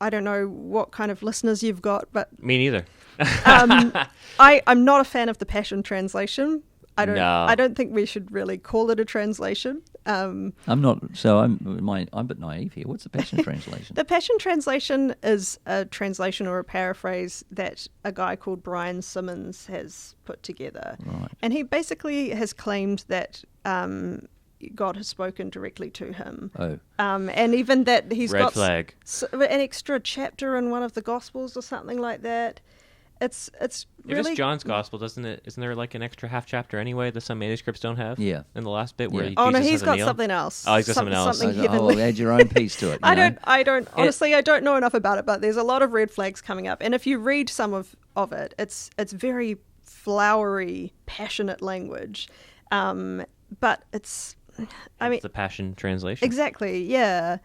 I don't know what kind of listeners you've got, but Me neither. I'm not a fan of the Passion Translation. I don't think we should really call it a translation. I'm not. So I'm a bit naive here. What's the Passion Translation? The Passion Translation is a translation or a paraphrase that a guy called Brian Simmons has put together. Right. And he basically has claimed that God has spoken directly to him. Oh. And even that he's Red got flag. an extra chapter in one of the Gospels or something like that. It's If really... it's John's gospel, doesn't it? Isn't there like an extra half chapter anyway that some manuscripts don't have? Yeah. In the last bit where Yeah. Jesus Oh no, has he's a got meal? something else. Oh, he's got something else. Something Oh, heavenly. add your own piece to it. I don't honestly, I don't know enough about it, but there's a lot of red flags coming up. And if you read some of it, it's very flowery, passionate language. But it's the Passion Translation. Exactly, yeah.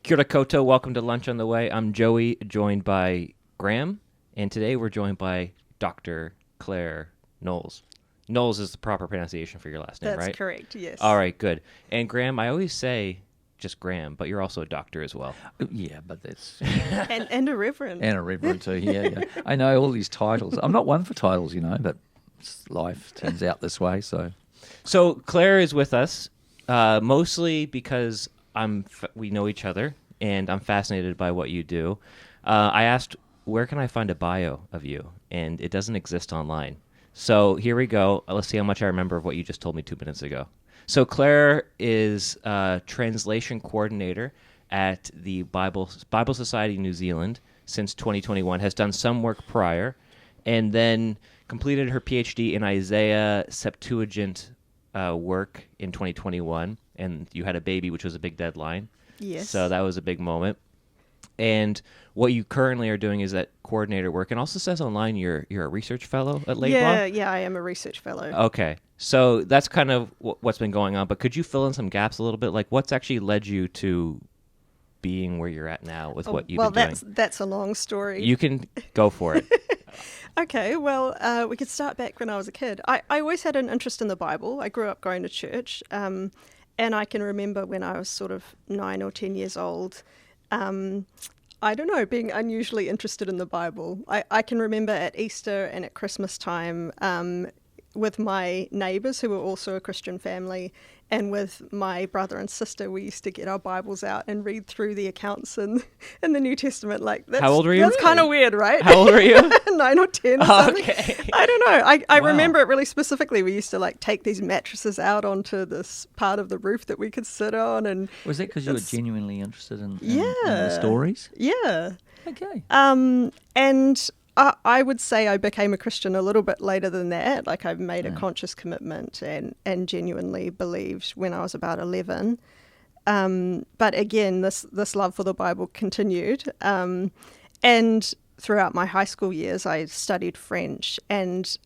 Kia ora koutou, welcome to Lunch on the Way. I'm Joey, joined by Graeme, and today we're joined by Dr. Clare Knowles. Knowles is the proper pronunciation for your last name, right? That's correct, yes. All right, good. And Graeme, I always say just Graeme, but you're also a doctor as well. Yeah, but that's... and a reverend. And a reverend too, yeah. I know all these titles. I'm not one for titles, but life turns out this way, so... So Clare is with us, mostly because we know each other, and I'm fascinated by what you do. I asked, where can I find a bio of you? And it doesn't exist online. So here we go. Let's see how much I remember of what you just told me 2 minutes ago. So Clare is a translation coordinator at the Bible Society New Zealand since 2021, has done some work prior, and then completed her PhD in Isaiah Septuagint work in 2021, and you had a baby, which was a big deadline. Yes. So that was a big moment. And what you currently are doing is that coordinator work, and also says online you're a research fellow at Laidlaw. Yeah, I am a research fellow. Okay, so that's kind of what's been going on. But could you fill in some gaps a little bit? Like, what's actually led you to being where you're at now with what you've been doing? Well, that's a long story. You can go for it. Okay, well, we could start back when I was a kid. I always had an interest in the Bible. I grew up going to church, and I can remember when I was sort of 9 or 10 years old, I don't know, being unusually interested in the Bible. I can remember at Easter and at Christmas time with my neighbours who were also a Christian family, and with my brother and sister, we used to get our Bibles out and read through the accounts in the New Testament. How old were you? That's kind of weird, right? How old were you? 9 or 10. Okay. I don't know. I Wow. remember it really specifically. We used to take these mattresses out onto this part of the roof that we could sit on, and Was that because you were genuinely interested in the Yeah. stories? yeah. Okay. And I would say I became a Christian a little bit later than that. Like, I've made a conscious commitment and genuinely believed when I was about 11. But again, this love for the Bible continued. And throughout my high school years, I studied French and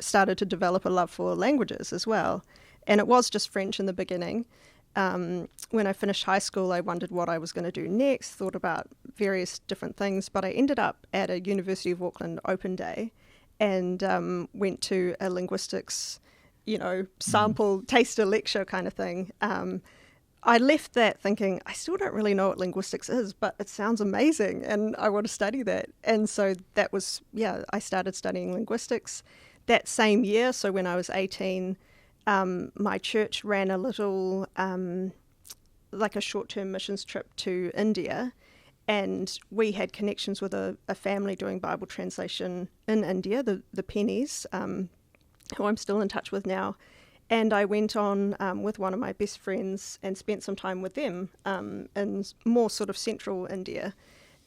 started to develop a love for languages as well. And it was just French in the beginning. When I finished high school, I wondered what I was going to do next, thought about various different things, but I ended up at a University of Auckland open day and went to a linguistics, sample taster lecture kind of thing. I left that thinking, I still don't really know what linguistics is, but it sounds amazing and I want to study that. And so that was, I started studying linguistics that same year. So when I was 18, my church ran a little, like a short-term missions trip to India, and we had connections with a family doing Bible translation in India, the Pennies, who I'm still in touch with now. And I went on with one of my best friends and spent some time with them in more sort of central India,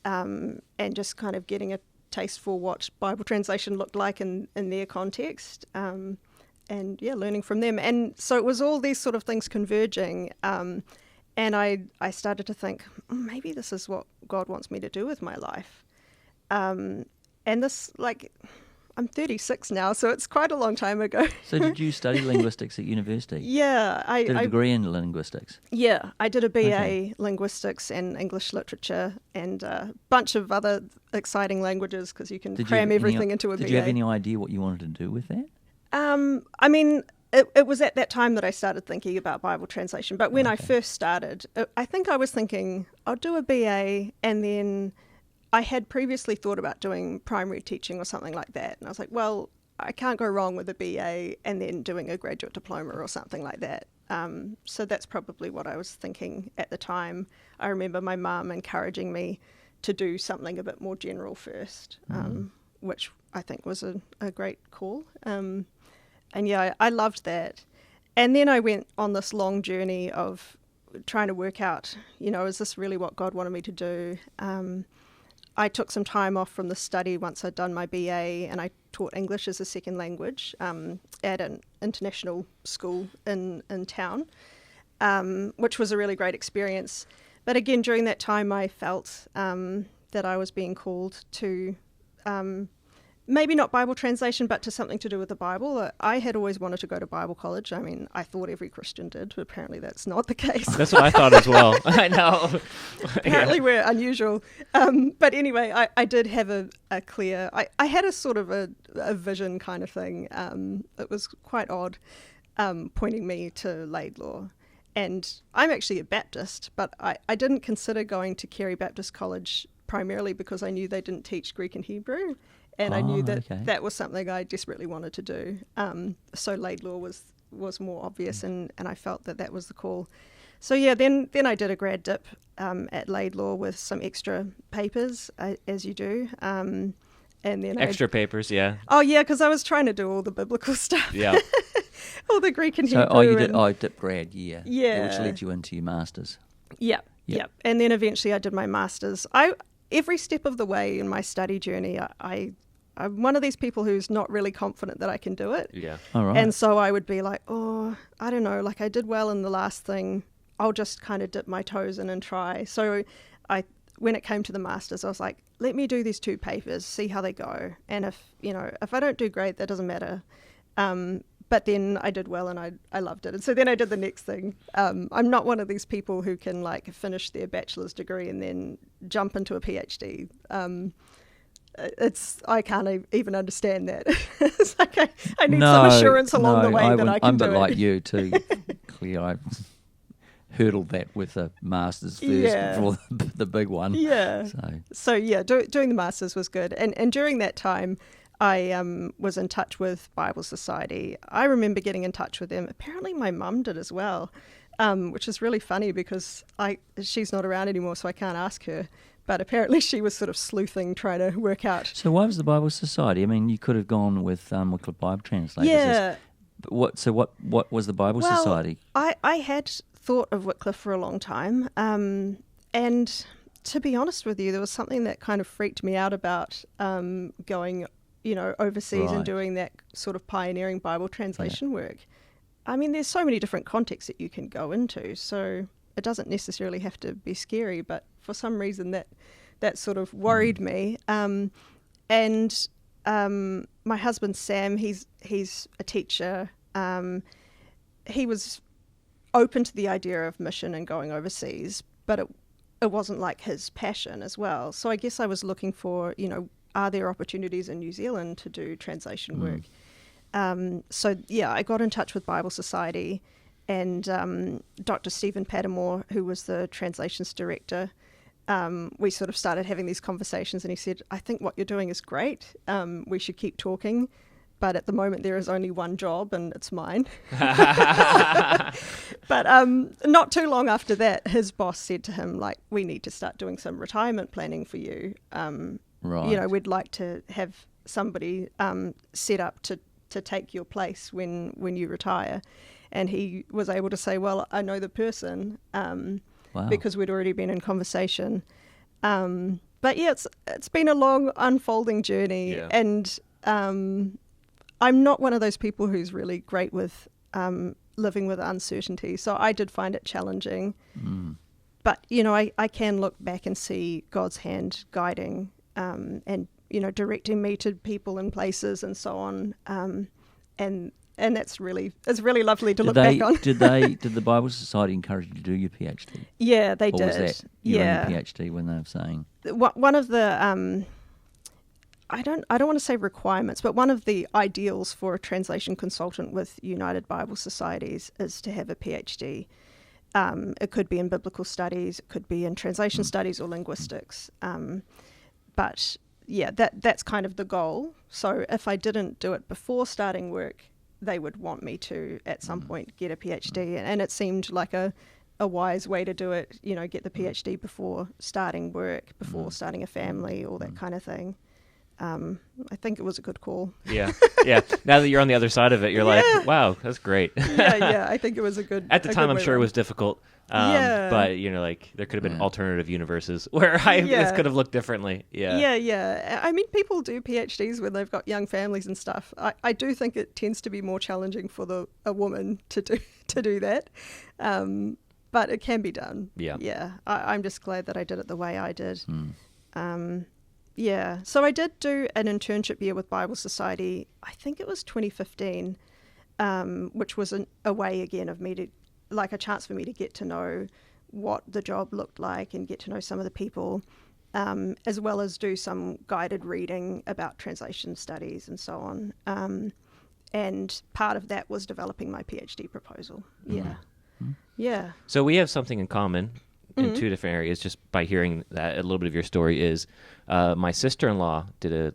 and just kind of getting a taste for what Bible translation looked like in their context. And learning from them. And so it was all these sort of things converging. And I started to think, maybe this is what God wants me to do with my life. And this, I'm 36 now, so it's quite a long time ago. So did you study linguistics at university? Yeah. Did a degree in linguistics? Yeah, I did a BA Okay. linguistics and English literature and a bunch of other exciting languages because you can cram everything into a BA. Did you have any idea what you wanted to do with that? I mean, it was at that time that I started thinking about Bible translation. But when I first started, I think I was thinking, I'll do a BA, and then I had previously thought about doing primary teaching or something like that. And I was like, well, I can't go wrong with a BA and then doing a graduate diploma or something like that. So that's probably what I was thinking at the time. I remember my mum encouraging me to do something a bit more general first, which I think was a great call. And yeah, I loved that. And then I went on this long journey of trying to work out, is this really what God wanted me to do? I took some time off from the study once I'd done my BA, and I taught English as a second language at an international school in town, which was a really great experience. But again, during that time, I felt that I was being called to maybe not Bible translation, but to something to do with the Bible. I had always wanted to go to Bible college. I mean, I thought every Christian did, but apparently that's not the case. That's what I thought as well. I know. Apparently we're unusual. But anyway, I did have a clear... I had a sort of a vision kind of thing. It was quite odd, pointing me to Laidlaw. And I'm actually a Baptist, but I didn't consider going to Carey Baptist College primarily because I knew they didn't teach Greek and Hebrew. And I knew that that was something I desperately wanted to do. So Laidlaw was more obvious, and I felt that was the call. So yeah, then I did a grad dip at Laidlaw with some extra papers, as you do. And then extra papers, yeah. Oh yeah, because I was trying to do all the biblical stuff. Yeah. All the Greek and Hebrew. So you did dip grad, yeah. Yeah. Which led you into your masters. Yep. And then eventually I did my masters. Every step of the way in my study journey, I'm one of these people who's not really confident that I can do it. Yeah. All right. And so I would be like, I don't know, like I did well in the last thing. I'll just kind of dip my toes in and try. So when it came to the masters, I was like, let me do these 2 papers, see how they go. And if I don't do great, that doesn't matter. But then I did well and I loved it. And so then I did the next thing. I'm not one of these people who can like finish their bachelor's degree and then jump into a PhD. I can't even understand that. It's like I need some assurance along the way that I can do it. I'm a bit like you too, Claire. I hurdled that with a master's first before the big one. Yeah. So yeah, doing the master's was good. And during that time, I was in touch with Bible Society. I remember getting in touch with them. Apparently my mum did as well, which is really funny because she's not around anymore, so I can't ask her. But apparently she was sort of sleuthing, trying to work out. So why was the Bible Society? I mean, you could have gone with Wycliffe Bible Translators. Yeah. What was the Bible Society? I had thought of Wycliffe for a long time. And to be honest with you, there was something that kind of freaked me out about going, overseas and doing that sort of pioneering Bible translation work. I mean, there's so many different contexts that you can go into, so it doesn't necessarily have to be scary, but for some reason that sort of worried me. And my husband Sam, he's a teacher. He was open to the idea of mission and going overseas, but it wasn't like his passion as well. So I guess I was looking for, are there opportunities in New Zealand to do translation work? So yeah, I got in touch with Bible Society, and Dr. Stephen Pattermore, who was the translations director, we sort of started having these conversations, and he said, I think what you're doing is great. We should keep talking. But at the moment, there is only one job, and it's mine. But not too long after that, his boss said to him, like, we need to start doing some retirement planning for you. Right. We'd like to have somebody set up to take your place when you retire. And he was able to say, well, I know the person, because we'd already been in conversation. But yeah, it's been a long unfolding journey. Yeah. And I'm not one of those people who's really great with living with uncertainty. So I did find it challenging. But, I can look back and see God's hand guiding and, directing me to people and places and so on. And it's really lovely to look back on. Did the Bible Society encourage you to do your PhD? Yeah, they or did. Was that your only PhD when they were saying? One of the I don't want to say requirements, but one of the ideals for a translation consultant with United Bible Societies is to have a PhD. It could be in biblical studies, it could be in translation studies or linguistics. But yeah, that's kind of the goal. So if I didn't do it before starting work, they would want me to at some point get a PhD, and it seemed like a wise way to do it. Get the PhD before starting work, before starting a family, all that kind of thing. I think it was a good call. Yeah. Now that you're on the other side of it, you're like, wow, that's great. yeah. I think it was a good. At the time, I'm sure it was difficult. But there could have been alternative universes where this could have looked differently. Yeah. I mean, people do PhDs when they've got young families and stuff. I do think it tends to be more challenging for a woman to do that. But it can be done. Yeah. I'm just glad that I did it the way I did. Yeah, so I did do an internship year with Bible Society. I think it was 2015, which was a way again of me to, like a chance for me to get to know what the job looked like and get to know some of the people, as well as do some guided reading about translation studies and so on. And part of that was developing my PhD proposal. Yeah. So we have something in common in two different areas, just by hearing that a little bit of your story is my sister-in-law did a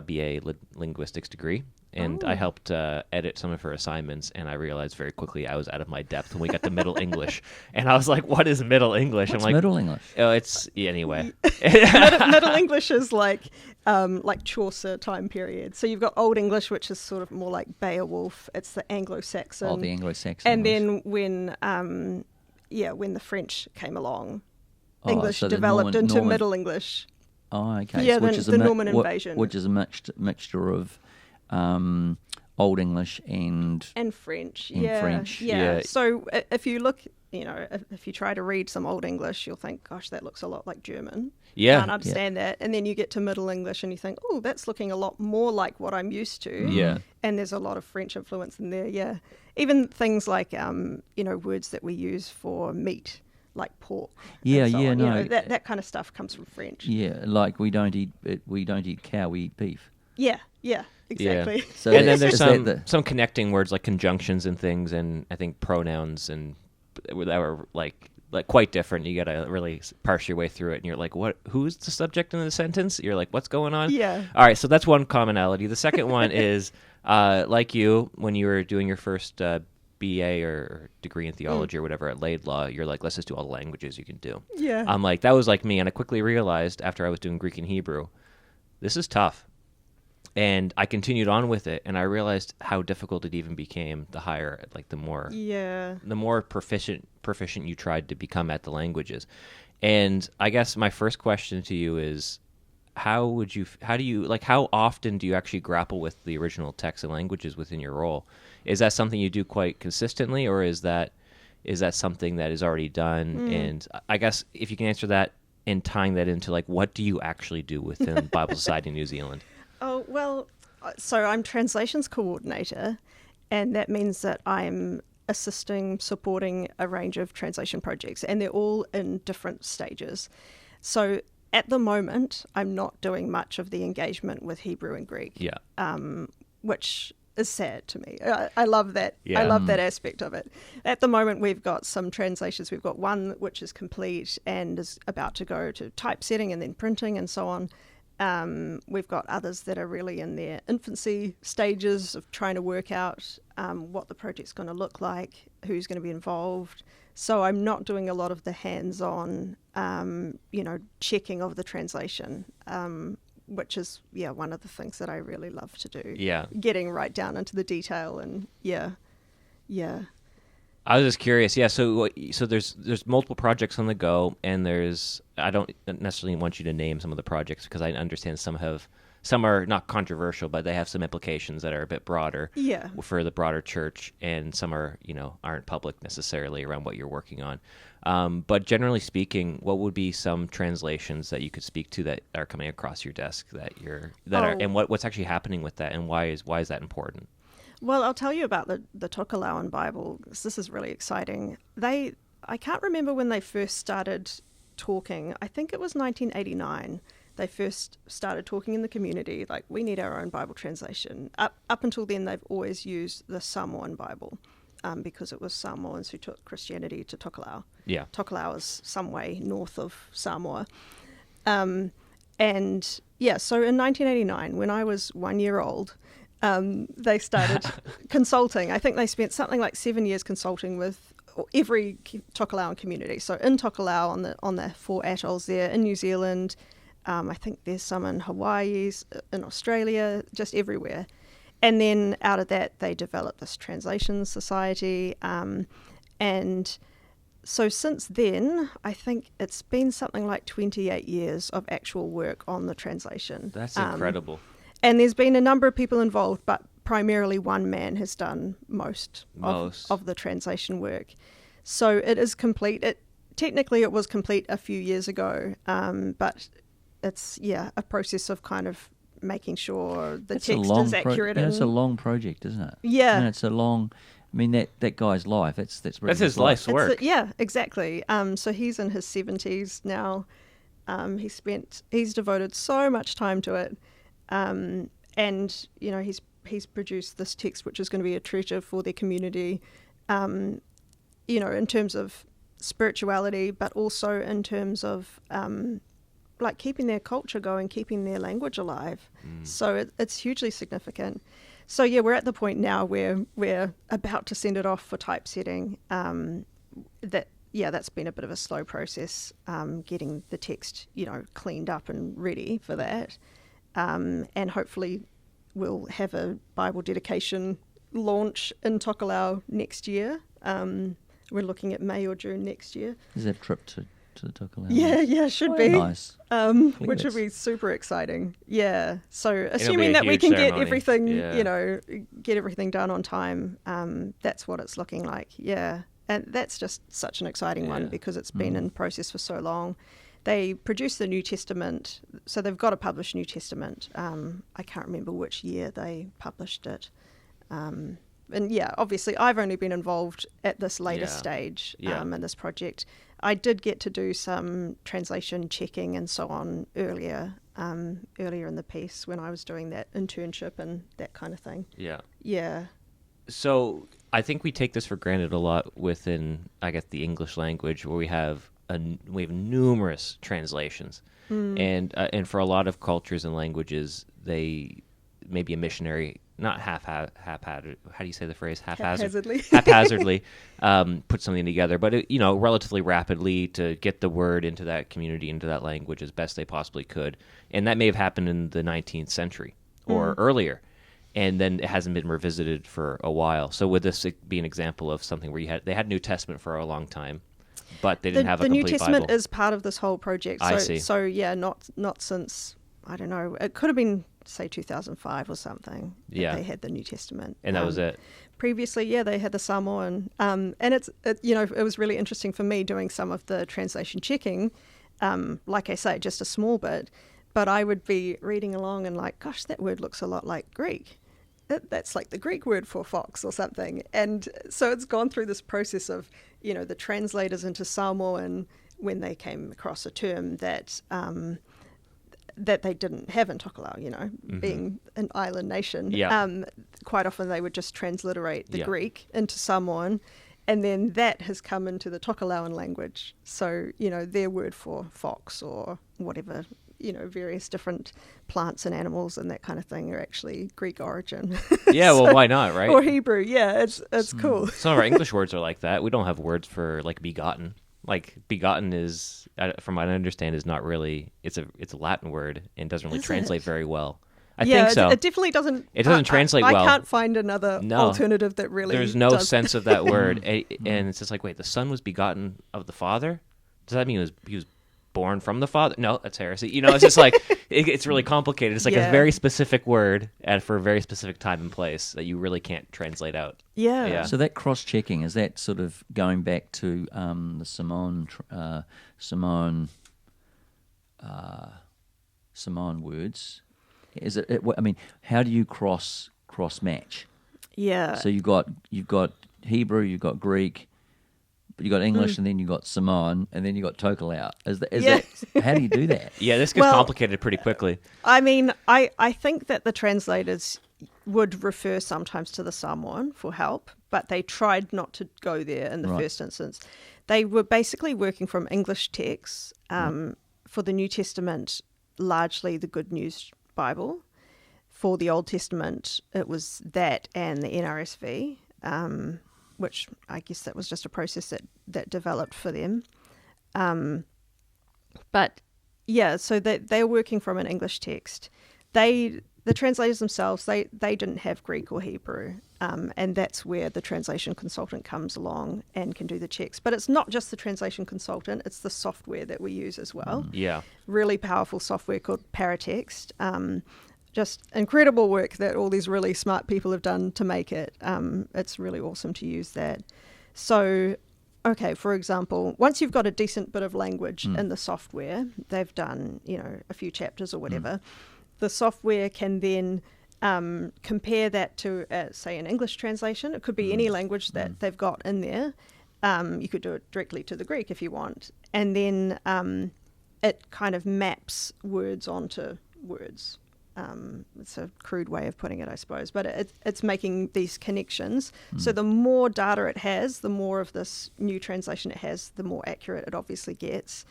BA linguistics degree, and I helped edit some of her assignments, and I realized very quickly I was out of my depth when we got to Middle English, and I was like, what is Middle English? What's I'm like, Middle English? Oh, it's anyway. Middle English is like Chaucer time period. So you've got Old English, which is sort of more like Beowulf. It's the Anglo-Saxon. Oh, the Anglo-Saxon. And then when the French came along, English so developed into Middle English. Oh, okay. Yeah, so which is the Norman invasion. Which is a mixture of Old English and French. French. Yeah. So if you look, if you try to read some Old English, you'll think, gosh, that looks a lot like German. Yeah. Can't understand that. And then you get to Middle English and you think, oh, that's looking a lot more like what I'm used to. Yeah. And there's a lot of French influence in there, yeah. Even things like, words that we use for meat, like pork. That kind of stuff comes from French. Yeah, like we don't eat cow, we eat beef. Yeah, exactly. Yeah. So and then there's some connecting words like conjunctions and things, and I think pronouns and that were like quite different. You got to really parse your way through it, and you're like, what? Who's the subject in the sentence? You're like, what's going on? Yeah. All right, so that's one commonality. The second one is like you, when you were doing your first BA or degree in theology or whatever at Laidlaw, you're like, let's just do all the languages you can do. Yeah. I'm like, that was like me, and I quickly realized after I was doing Greek and Hebrew, this is tough. And I continued on with it, and I realized how difficult it even became the higher, like the more proficient you tried to become at the languages. And I guess my first question to you is, how often do you actually grapple with the original texts and languages within your role? Is that something you do quite consistently, or is that something that is already done? And I guess if you can answer that and tying that into like, what do you actually do within Bible Society New Zealand? Oh, well, so I'm translations coordinator, and that means that I'm supporting a range of translation projects, and they're all in different stages. So at the moment, I'm not doing much of the engagement with Hebrew and Greek, which is sad to me. I love that. Yeah. I love that aspect of it. At the moment, we've got some translations. We've got one which is complete and is about to go to typesetting and then printing and so on. We've got others that are really in their infancy stages of trying to work out what the project's going to look like, who's going to be involved. So I'm not doing a lot of the hands-on, checking of the translation, which is, one of the things that I really love to do. Yeah. Getting right down into the detail and, yeah. I was just curious. Yeah, so there's multiple projects on the go, and I don't necessarily want you to name some of the projects because I understand some have some are not controversial, but they have some implications that are a bit broader for the broader church, and some are, aren't public necessarily around what you're working on. But generally speaking, what would be some translations that you could speak to that are coming across your desk and what's actually happening with that, and why is that important? Well, I'll tell you about the Tokelauan Bible, because this is really exciting. I can't remember when they first started talking. I think it was 1989. They first started talking in the community, like, we need our own Bible translation. Up until then, they've always used the Samoan Bible, because it was Samoans who took Christianity to Tokelau. Yeah. Tokelau is some way north of Samoa. So in 1989, when I was 1 year old, they started consulting. I think they spent something like 7 years consulting with every Tokelauan community. So in Tokelau, on the 4 atolls there, in New Zealand, I think there's some in Hawaii, in Australia, just everywhere. And then out of that, they developed this translation society. And so since then, I think it's been something like 28 years of actual work on the translation. That's incredible. And there's been a number of people involved, but primarily one man has done most. Of the translation work. So it is complete. Technically, it was complete a few years ago, but it's, a process of kind of making sure the text is accurate. It's a long project, isn't it? Yeah. And it's a long... I mean, that guy's life, that's his life's work. Exactly. So he's in his 70s now. He's devoted so much time to it. And, he's produced this text, which is going to be a treasure for their community, in terms of spirituality, but also in terms of, keeping their culture going, keeping their language alive. So it's hugely significant. So, we're at the point now where we're about to send it off for typesetting. That's been a bit of a slow process, getting the text, cleaned up and ready for that. And hopefully we'll have a Bible dedication launch in Tokelau next year. We're looking at May or June next year. Is that a trip to the Tokelau? Yeah, should be. Nice. Which would be super exciting. Yeah. So assuming that we can get everything, get everything done on time, that's what it's looking like. Yeah. And that's just such an exciting one because it's been in process for so long. They produced the New Testament, so they've got a published New Testament. I can't remember which year they published it. Obviously I've only been involved at this later stage in this project. I did get to do some translation checking and so on earlier in the piece when I was doing that internship and that kind of thing. Yeah. Yeah. So I think we take this for granted a lot within, I guess, the English language, where we have numerous translations, and for a lot of cultures and languages, they maybe a missionary, not haphazard. How do you say the phrase? Haphazardly put something together, but relatively rapidly to get the word into that community, into that language as best they possibly could, and that may have happened in the 19th century or earlier. And then it hasn't been revisited for a while. So would this be an example of something where they had New Testament for a long time, but they didn't have a complete Bible? The New Testament is part of this whole project. I see. So not since, I don't know, it could have been, say, 2005 or something. Yeah. They had the New Testament. And that was it. Previously, they had the Samoan. And it was really interesting for me doing some of the translation checking. Like I say, just a small bit. But I would be reading along and like, gosh, that word looks a lot like Greek. That's like the Greek word for fox or something. And so it's gone through this process of, the translators into Samoan, when they came across a term that that they didn't have in Tokelau, being an island nation. Yeah. Quite often they would just transliterate the Greek into Samoan, and then that has come into the Tokelauan language. So, their word for fox or whatever, various different plants and animals and that kind of thing are actually Greek origin. Yeah, well, why not, right? Or Hebrew, yeah, it's cool. Some of our English words are like that. We don't have words for, like, begotten. Like, begotten is, from what I understand, is not really, it's a Latin word and doesn't really translate very well. I think so. It definitely doesn't. It doesn't translate well. I can't find another alternative that really There's no sense of that word. And it's just like, wait, the Son was begotten of the Father? Does that mean he was born from the Father. No, that's heresy. It's just like, it's really complicated. It's like a very specific word and for a very specific time and place that you really can't translate out. Yeah. So that cross-checking, is that sort of going back to the Simone words? Is it? I mean, how do you cross-match? Yeah. So you've got Hebrew, you've got Greek, but you got English, and then you got Simone, and then you got Tokelauan. Is that how do you do that? Yeah, this gets complicated pretty quickly. I mean, I think that the translators would refer sometimes to the Samoan for help, but they tried not to go there in the first instance. They were basically working from English texts for the New Testament, largely the Good News Bible. For the Old Testament, it was that and the NRSV, which I guess that was just a process that developed for them. But yeah, so they're working from an English text. The translators themselves, they didn't have Greek or Hebrew, and that's where the translation consultant comes along and can do the checks. But it's not just the translation consultant, it's the software that we use as well. Yeah. Really powerful software called Paratext. Just incredible work that all these really smart people have done to make it. It's really awesome to use that. So, okay, for example, once you've got a decent bit of language in the software, they've done, a few chapters or whatever, the software can then compare that to, say, an English translation. It could be any language that they've got in there. You could do it directly to the Greek if you want. And then it kind of maps words onto words. It's a crude way of putting it, I suppose, but it's making these connections. So the more data it has, the more of this new translation it has, the more accurate it obviously gets.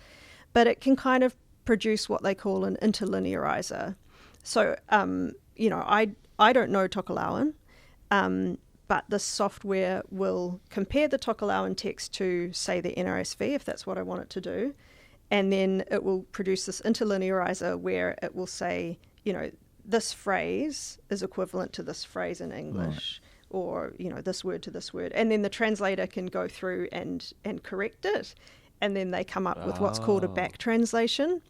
But it can kind of produce what they call an interlinearizer. So, I don't know Tokelauan, but the software will compare the Tokelauan text to, say, the NRSV, if that's what I want it to do, and then it will produce this interlinearizer where it will say, this phrase is equivalent to this phrase in English, or, this word to this word. And then the translator can go through and correct it. And then they come up with what's called a back translation.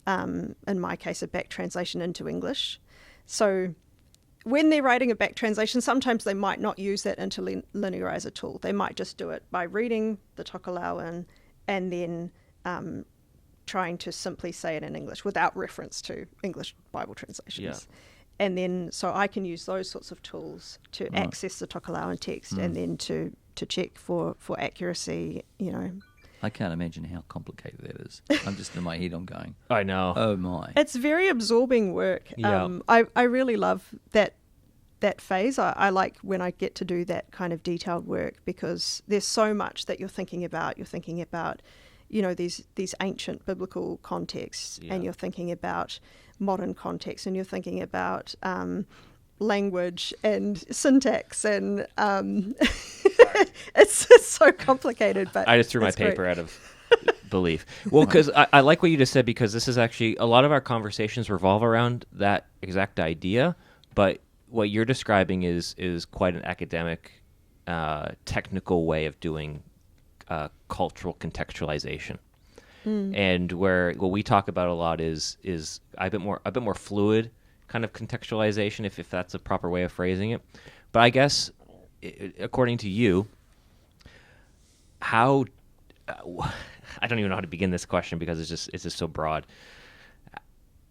In my case, a back translation into English. So when they're writing a back translation, sometimes they might not use that interlinearizer tool. They might just do it by reading the Tokelauan and then trying to simply say it in English without reference to English Bible translations. Yeah. And then, so I can use those sorts of tools to access the Tokelauan text and then to check for accuracy, I can't imagine how complicated that is. I'm just in my head, I'm going, I know. Oh my. It's very absorbing work. Yeah. I really love that phase. I like when I get to do that kind of detailed work because there's so much that you're thinking about. You're thinking about, these ancient biblical contexts, and you're thinking about modern context, and you're thinking about language and syntax, and it's so complicated. But I just threw my paper out of belief. Well, because I like what you just said, because this is actually a lot of our conversations revolve around that exact idea, but what you're describing is quite an academic, technical way of doing cultural contextualization. And where what we talk about a lot is a bit more fluid kind of contextualization, if that's a proper way of phrasing it. But I guess, according to you, how I don't even know how to begin this question because it's just so broad.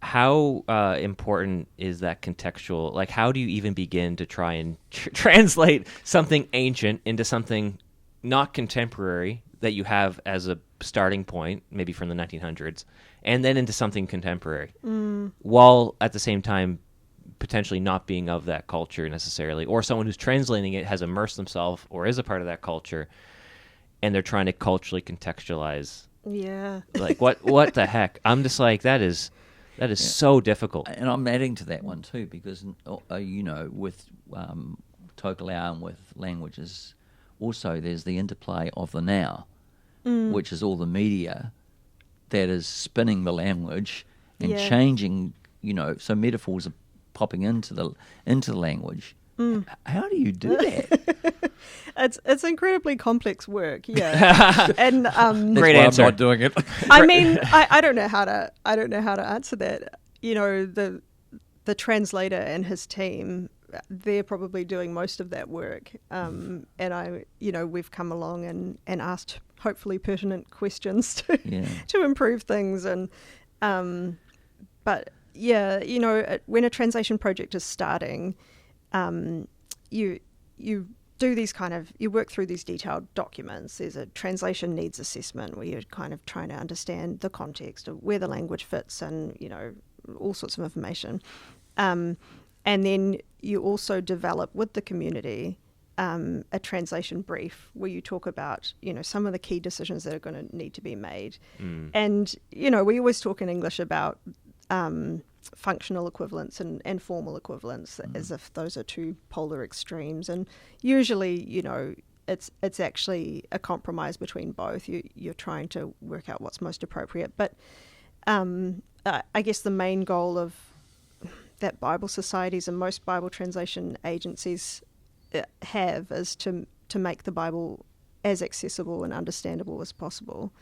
How important is that contextual? Like, how do you even begin to try and translate something ancient into something not contemporary that you have as a starting point, maybe from the 1900s, and then into something contemporary, while at the same time potentially not being of that culture necessarily, or someone who's translating it has immersed themselves or is a part of that culture, and they're trying to culturally contextualize. Yeah. Like, what the heck? I'm just like, that is so difficult. And I'm adding to that one too, because with Tokelauan, with languages, also there's the interplay of the now, which is all the media that is spinning the language and changing. So metaphors are popping into the language How do you do that? It's incredibly complex work, yeah. And Great answer. I'm not doing it. I mean, I don't know how to answer that. You know, the translator and his team, they're probably doing most of that work. And we've come along and asked hopefully pertinent questions to improve things. And but yeah, you know, when a translation project is starting, you do these you work through these detailed documents. There's a translation needs assessment where you're kind of trying to understand the context of where the language fits and, you know, all sorts of information. And then you also develop with the community a translation brief where you talk about, you know, some of the key decisions that are going to need to be made. And, you know, we always talk in English about functional equivalence and formal equivalence as if those are two polar extremes. And usually, you know, it's actually a compromise between both. You're trying to work out what's most appropriate. But I guess the main goal of that Bible societies and most Bible translation agencies have is to make the Bible as accessible and understandable as possible.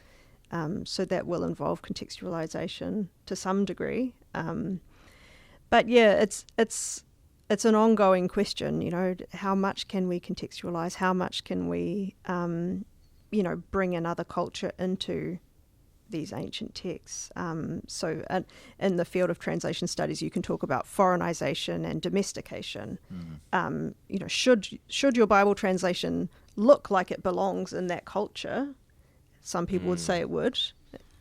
So that will involve contextualisation to some degree. But yeah, it's an ongoing question, you know, how much can we contextualise? How much can we, bring another culture into these ancient texts? So in the field of translation studies, you can talk about foreignization and domestication. Should your Bible translation look like it belongs in that culture? Some people would say it would.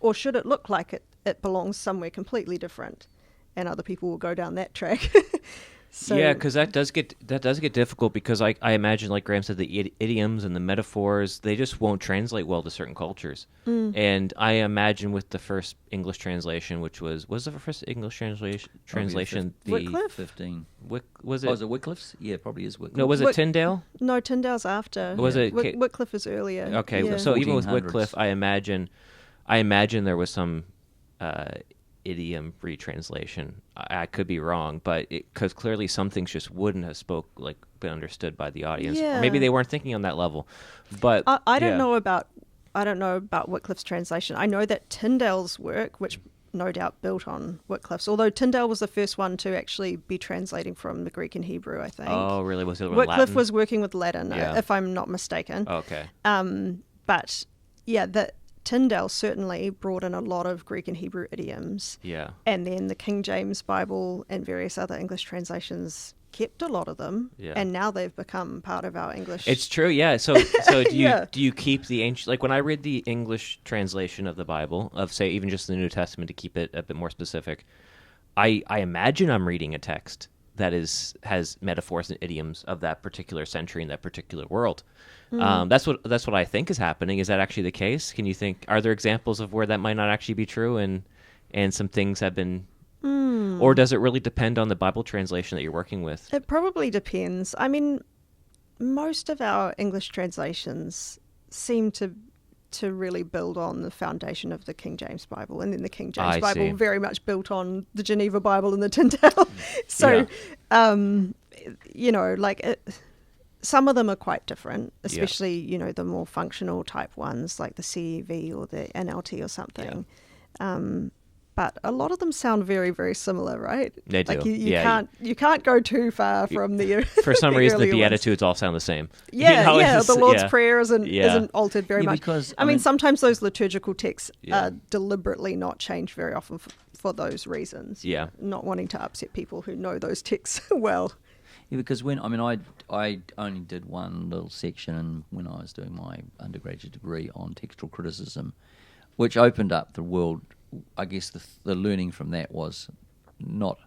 Or should it look like it belongs somewhere completely different? And other people will go down that track. So, yeah, because that does get difficult because I imagine, like Graeme said, the idioms and the metaphors, they just won't translate well to certain cultures. And I imagine with the first English translation, which was the first English translation the Wycliffe? 15. Was it? Oh, is it Wycliffe's? Yeah, probably is Wycliffe. No, was it Tyndale? No, Tyndale's after. Was it? Wycliffe is earlier. Okay, yeah. so even with 1400s. Wycliffe, I imagine there was some idiom retranslation. I could be wrong, but because clearly some things just wouldn't have been understood by the audience. Yeah. Or maybe they weren't thinking on that level. But I don't know about Wycliffe's translation. I know that Tyndale's work, which no doubt built on Wycliffe's, although Tyndale was the first one to actually be translating from the Greek and Hebrew, I think. Oh, really? Was it Wycliffe Latin? was working with Latin, Yeah. if I'm not mistaken. Okay. But yeah, Tyndale certainly brought in a lot of Greek and Hebrew idioms. Yeah. And then the King James Bible and various other English translations kept a lot of them. Yeah. And now they've become part of our English. It's true, yeah. So do you keep the ancient, like when I read the English translation of the Bible, of say even just the New Testament to keep it a bit more specific, I imagine I'm reading a text that has metaphors and idioms of that particular century in that particular world. That's what I think is happening. Is that actually the case? Are there examples of where that might not actually be true and some things have been, or does it really depend on the Bible translation that you're working with? It probably depends. I mean, most of our English translations seem to really build on the foundation of the King James Bible, and then the King James Bible very much built on the Geneva Bible and the Tyndale. So, some of them are quite different, especially, the more functional type ones like the CEV or the NLT or something. Yeah. But a lot of them sound very, very similar, right? They do. Like you can't go too far from the for some the reason the earlier ones. Beatitudes all sound the same. Yeah, the Lord's Prayer isn't altered very much. Because, I mean, sometimes those liturgical texts are deliberately not changed very often for those reasons. Yeah. Not wanting to upset people who know those texts well. Yeah, because I only did one little section when I was doing my undergraduate degree on textual criticism, which opened up the world. I guess the learning from that was not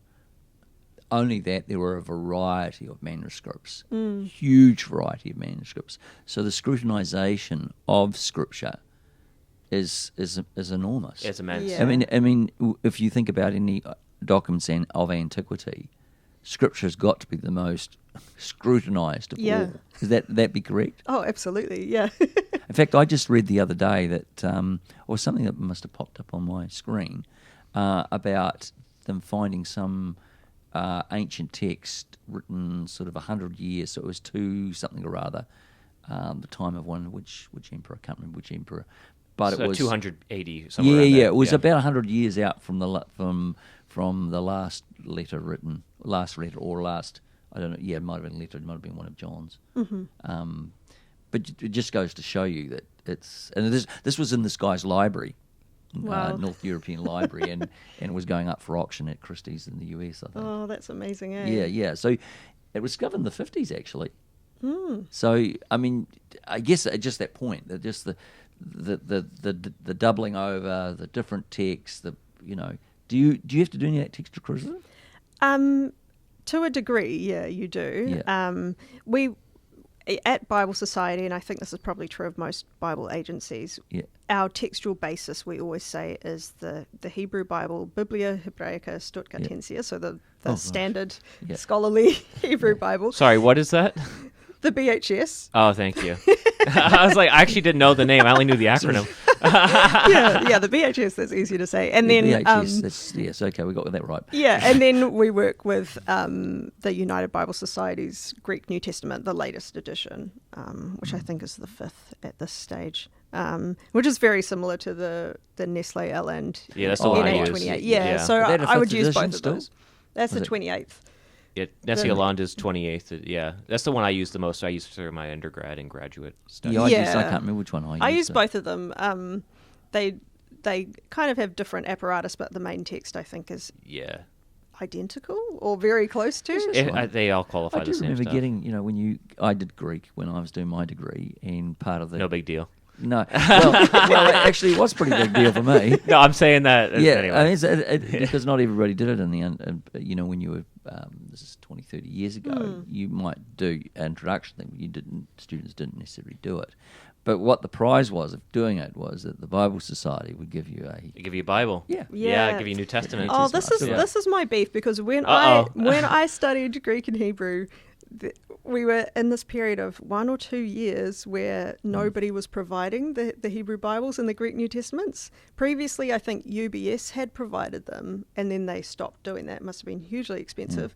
only that there were a variety of manuscripts, huge variety of manuscripts. So the scrutinisation of Scripture is enormous. It's immense. Yeah. I mean, if you think about any documents of antiquity, Scripture's got to be the most scrutinised of all. Is that be correct? Oh, absolutely, yeah. In fact, I just read the other day that, or something that must have popped up on my screen, about them finding some ancient text written sort of 100 years, so it was 2 something or other, the time of which emperor, I can't remember which emperor, but so it was 280 somewhere yeah, around yeah, there. it was about 100 years out from the last letter written, I don't know, yeah, it might have been a letter, it might have been one of John's. But it just goes to show you that this was in this guy's library, Wow. North European library, and it was going up for auction at Christie's in the US, I think. Oh, that's amazing, eh? Yeah, yeah. So it was discovered in the 50s, actually. So, I mean, I guess at just that point, that just the doubling over, the different texts, do you have to do any of that textual criticism? To a degree, yeah, you do. Yeah. We at Bible Society, and I think this is probably true of most Bible agencies, our textual basis, we always say, is the Hebrew Bible, Biblia Hebraica Stuttgartensia, so the standard scholarly Hebrew Bible. Sorry, what is that? The BHS. Oh, thank you. I was like, I actually didn't know the name. I only knew the acronym. yeah, the BHS, that's easy to say. And then BHS, yes, okay, we got that right. Yeah, and then we work with the United Bible Society's Greek New Testament, the latest edition, which I think is the 5th at this stage, which is very similar to the Nestle Elland. Yeah, that's the one I use. NA28. Yeah, so I would use both of those. That's the 28th. Yeah, Nestle Yolanda's 28th. Yeah, that's the one I use the most. I use for my undergrad and graduate studies. Yeah, I can't remember which one I used. I use both of them. They kind of have different apparatus, but the main text, I think, is identical or very close to. They all qualify the same stuff. I do remember getting, I did Greek when I was doing my degree, and part of the... No big deal. No. Well, actually, it was a pretty big deal for me. No, I'm saying that anyway. I mean, because not everybody did it in the end. When you were, this is 20, 30 years ago, you might do an introduction thing. Students didn't necessarily do it. But what the prize was of doing it was that the Bible Society would give you a Bible. Yeah. Give you New Testament. Oh, this is my beef, because when I studied Greek and Hebrew, we were in this period of 1 or 2 years where nobody was providing the Hebrew Bibles and the Greek New Testaments. Previously, I think UBS had provided them, and then they stopped doing that. It must have been hugely expensive.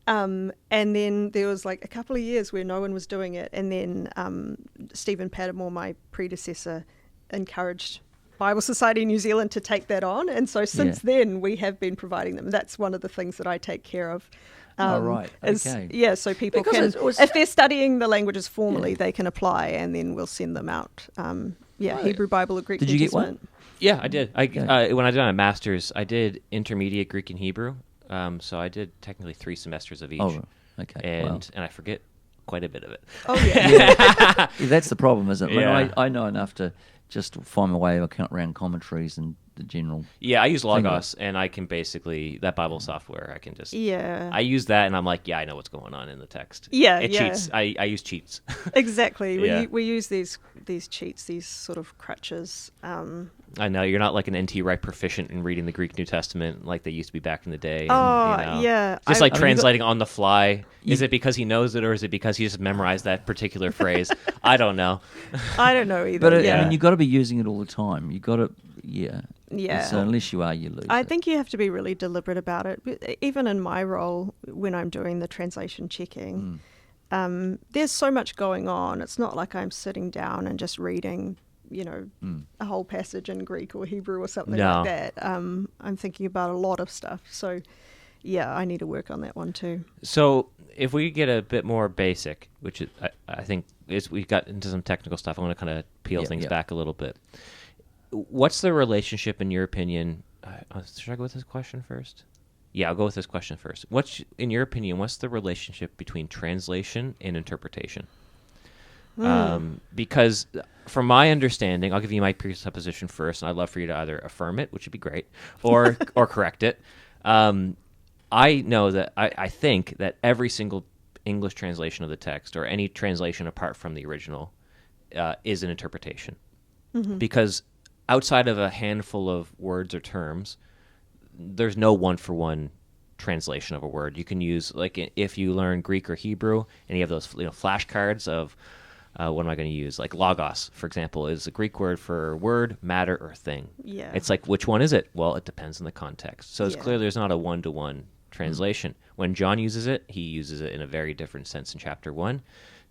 And then there was like a couple of years where no one was doing it, and then Stephen Pattermore, my predecessor, encouraged Bible Society New Zealand to take that on, and so since then we have been providing them. That's one of the things that I take care of. Right. Okay. So people if they're studying the languages formally, they can apply, and then we'll send them out. Hebrew Bible or Greek New Testament. Get one? Yeah, I did. When I did my master's, I did intermediate Greek and Hebrew. So I did technically 3 semesters of each. Oh, okay. And I forget quite a bit of it. Oh, yeah. That's the problem, isn't it? Yeah. I know enough to just find my way around commentaries and the general... Yeah, I use Logos, and I can basically... That Bible software, I can just... Yeah. I use that, and I'm like, I know what's going on in the text. Yeah, It cheats. I use cheats. Exactly. Yeah. We use these cheats, these sort of crutches. I know, you're not like an NT Wright proficient in reading the Greek New Testament like they used to be back in the day. Yeah. Just translating on the fly. Is it because he knows it, or is it because he just memorized that particular phrase? I don't know. I don't know either. But I mean, you've got to be using it all the time. You've got to... Yeah. So unless you are, you lose. I think you have to be really deliberate about it. Even in my role, when I'm doing the translation checking, there's so much going on. It's not like I'm sitting down and just reading, a whole passage in Greek or Hebrew or something like that. I'm thinking about a lot of stuff. So, yeah, I need to work on that one too. So if we get a bit more basic, which is, I think is we got into some technical stuff, I want to kind of peel things back a little bit. What's the relationship, in your opinion? Should I go with this question first? Yeah, I'll go with this question first. In your opinion, what's the relationship between translation and interpretation? Because from my understanding, I'll give you my presupposition first, and I'd love for you to either affirm it, which would be great, or correct it. I know that I think that every single English translation of the text, or any translation apart from the original, is an interpretation. Because outside of a handful of words or terms, there's no one-for-one translation of a word. You can use, like, if you learn Greek or Hebrew, and you have those flashcards of, what am I going to use? Like logos, for example, is a Greek word for word, matter, or thing. Yeah. It's like, which one is it? Well, it depends on the context. So it's clear there's not a one-to-one translation. When John uses it, he uses it in a very different sense in chapter 1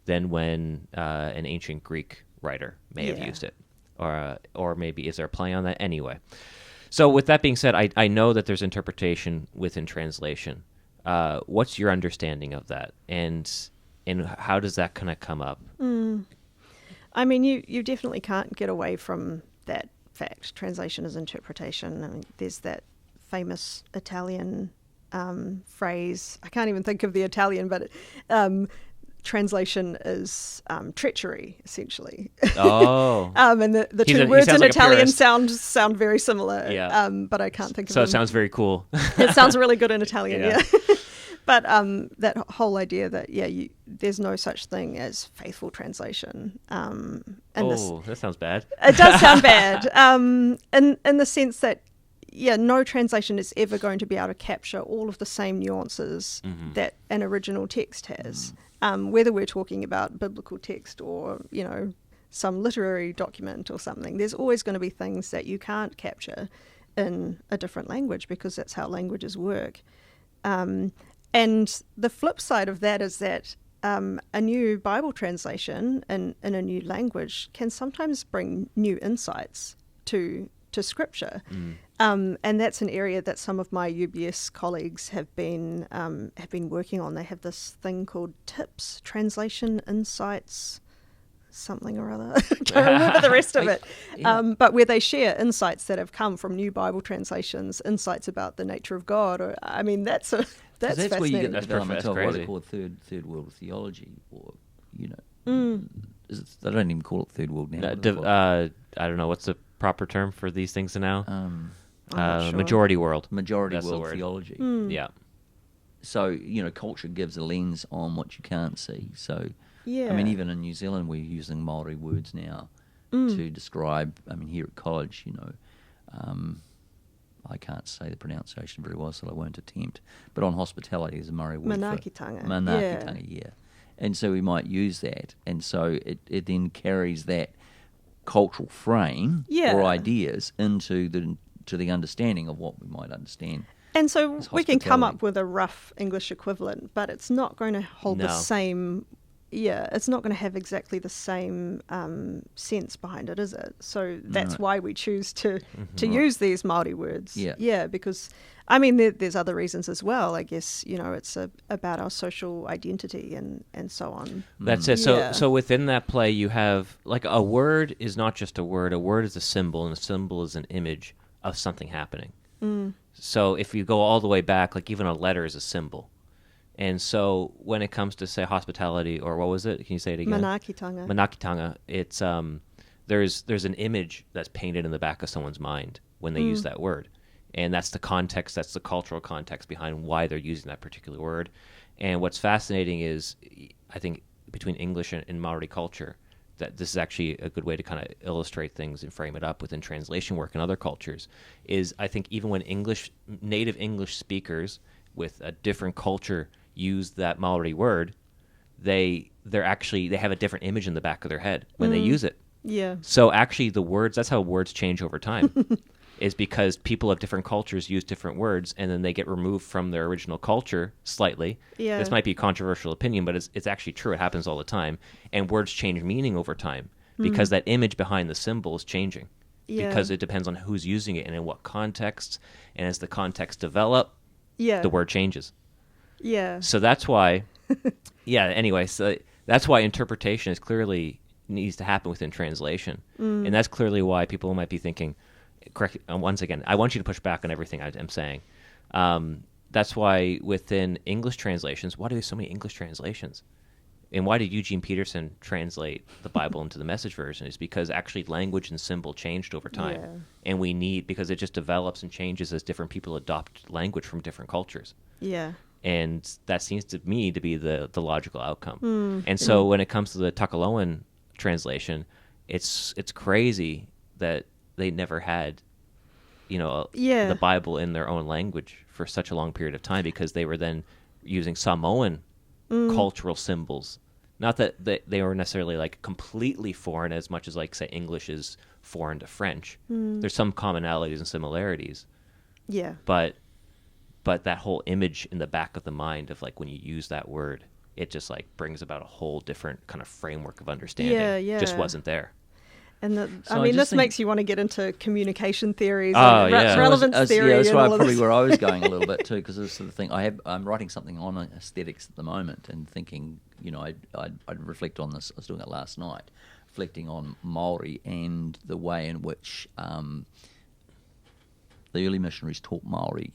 than when an ancient Greek writer may have used it. Or maybe is there a play on that? Anyway. So with that being said, I know that there's interpretation within translation. What's your understanding of that? And how does that kind of come up? I mean, you definitely can't get away from that fact. Translation is interpretation. I mean, there's that famous Italian phrase. I can't even think of the Italian, but translation is treachery, essentially. Oh. And the two words in like Italian sound very similar. Yeah. But I can't think of So them. it sounds very cool. It sounds really good in Italian, Yeah. yeah. But that whole idea that, there's no such thing as faithful translation. That sounds bad. It does sound bad. In the sense that, no translation is ever going to be able to capture all of the same nuances that an original text has. Whether we're talking about biblical text or, some literary document or something, there's always going to be things that you can't capture in a different language because that's how languages work. And the flip side of that is that a new Bible translation in a new language can sometimes bring new insights to Scripture. And that's an area that some of my UBS colleagues have been working on. They have this thing called TIPS, Translation Insights, something or other. I can't remember the rest of it. But where they share insights that have come from new Bible translations, insights about the nature of God. That's that's where you get the That's development of what crazy. they call third world theology, or they don't even call it third world now. I don't know what's the proper term for these things now. I'm not sure. Majority world. Majority That's the world word. theology. Yeah. So culture gives a lens on what you can't see. So Yeah. I mean, even in New Zealand, we're using Maori words now to describe. I mean, here at college, I can't say the pronunciation very well, so I won't attempt. But on hospitality, there's a Maori word Manakitanga. for Manakitanga, yeah. And so we might use that, and so it then carries that cultural frame or ideas into the understanding of what we might understand. And so as we can come hospitality. up with a rough English equivalent, but it's not going to hold the No. same. Yeah, it's not going to have exactly the same sense behind it, is it? So that's why we choose to use these Māori words. Yeah. Because, I mean, there's other reasons as well. I guess, it's about our social identity and so on. That's it. Yeah. So within that play, you have, like, a word is not just a word. A word is a symbol, and a symbol is an image of something happening. So if you go all the way back, like, even a letter is a symbol. And so when it comes to, say, hospitality, or what was it? Can you say it again? Manakitanga. Manakitanga. It's there's an image that's painted in the back of someone's mind when they use that word, and that's the context. That's the cultural context behind why they're using that particular word. And what's fascinating is, I think, between English and Maori culture, that this is actually a good way to kind of illustrate things and frame it up within translation work in other cultures. Is I think even when native English speakers with a different culture use that Maori word, they have a different image in the back of their head when they use it. Yeah. So actually the words, that's how words change over time, is because people of different cultures use different words, and then they get removed from their original culture slightly. Yeah. This might be a controversial opinion, but it's actually true. It happens all the time. And words change meaning over time because that image behind the symbol is changing. Yeah. Because it depends on who's using it and in what context. And as the context develop, Yeah. the word changes. Yeah. So that's why, so that's why interpretation needs to happen within translation. And that's clearly why people might be thinking, correct, once again, I want you to push back on everything I'm saying. That's why within English translations, why do we have so many English translations? And why did Eugene Peterson translate the Bible into the Message version? Is because actually language and symbol changed over time. Yeah. And because it just develops and changes as different people adopt language from different cultures. Yeah. And that seems to me to be the logical outcome. And so when it comes to the Tokelauan translation, it's crazy that they never had, the Bible in their own language for such a long period of time, because they were then using Samoan cultural symbols. Not that they were necessarily like completely foreign as much as, like, say, English is foreign to French. There's some commonalities and similarities. Yeah. But but that whole image in the back of the mind of like when you use that word, it just like brings about a whole different kind of framework of understanding. Yeah. Just wasn't there. And So this makes you want to get into communication theories Oh, and yeah. relevance theory. Yeah, that's and why all of probably this. where I was going a little bit too, because this sort of thing. I'm writing something on aesthetics at the moment, and thinking, I'd reflect on this. I was doing it last night, reflecting on Maori and the way in which the early missionaries taught Maori.